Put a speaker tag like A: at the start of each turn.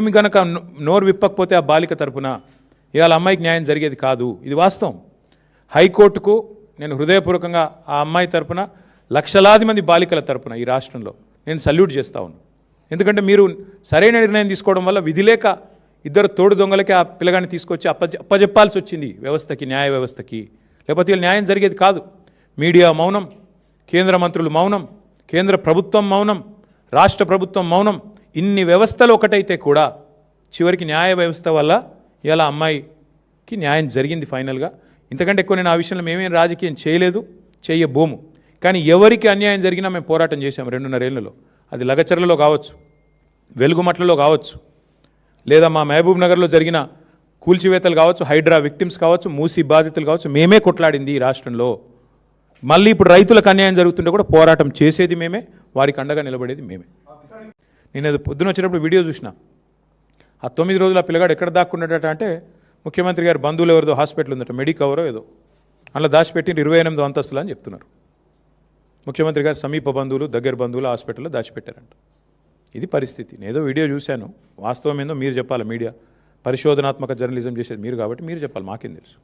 A: మేము కనుక నోరు విప్పకపోతే ఆ బాలిక తరపున ఇవాళ అమ్మాయికి న్యాయం జరిగేది కాదు. ఇది వాస్తవం. హైకోర్టుకు నేను హృదయపూర్వకంగా ఆ అమ్మాయి తరపున లక్షలాది మంది బాలికల తరపున ఈ రాష్ట్రంలో నేను సల్యూట్ చేస్తా ఉన్నాను. ఎందుకంటే మీరు సరైన నిర్ణయం తీసుకోవడం వల్ల విధి లేక ఇద్దరు తోడు దొంగలకి ఆ పిల్లగాన్ని తీసుకొచ్చి అప్పజెప్పాల్సి వచ్చింది వ్యవస్థకి, న్యాయ వ్యవస్థకి. లేకపోతే వీళ్ళు న్యాయం జరిగేది కాదు. మీడియా మౌనం, కేంద్ర మంత్రులు మౌనం, కేంద్ర ప్రభుత్వం మౌనం, రాష్ట్ర ప్రభుత్వం మౌనం. ఇన్ని వ్యవస్థలు ఒకటైతే కూడా చివరికి న్యాయ వ్యవస్థ వల్ల ఇలా అమ్మాయికి న్యాయం జరిగింది ఫైనల్గా. ఇంతకంటే ఎక్కువ నేను ఆ విషయంలో మేమేం రాజకీయం చేయలేదు, చేయబోము. కానీ ఎవరికి అన్యాయం జరిగినా మేము పోరాటం చేశాము 2.5 ఏళ్లలో. అది లగచర్లలో కావచ్చు, వెలుగుమట్లలో కావచ్చు, లేదా మా మహబూబ్ నగర్లో జరిగిన కూల్చివేతలు కావచ్చు, హైడ్రా విక్టిమ్స్ కావచ్చు, మూసీ బాధితులు కావచ్చు. మేమే కొట్లాడింది ఈ రాష్ట్రంలో. మళ్ళీ ఇప్పుడు రైతులకు అన్యాయం జరుగుతుంటే కూడా పోరాటం చేసేది మేమే, వారికి అండగా నిలబడేది మేమే. నేను అది పొద్దున వచ్చినప్పుడు వీడియో చూసిన. ఆ 9 రోజులు ఆ పిల్లగాడు ఎక్కడ దాక్కున్నట అంటే ముఖ్యమంత్రి గారి బంధువులు ఎవరిదో హాస్పిటల్ ఉందట, మెడికవరో ఏదో, అందులో దాచిపెట్టి 28వ అంతస్తులు అని చెప్తున్నారు. ముఖ్యమంత్రి గారి సమీప బంధువులు, దగ్గర బంధువులు హాస్పిటల్లో దాచిపెట్టారంట. ఇది పరిస్థితి. నేను ఏదో వీడియో చూశాను, వాస్తవం ఏందో మీరు చెప్పాలి. మీడియా పరిశోధనాత్మక జర్నలిజం చేసేది మీరు కాబట్టి మీరు చెప్పాలి, మాకేం తెలుసు.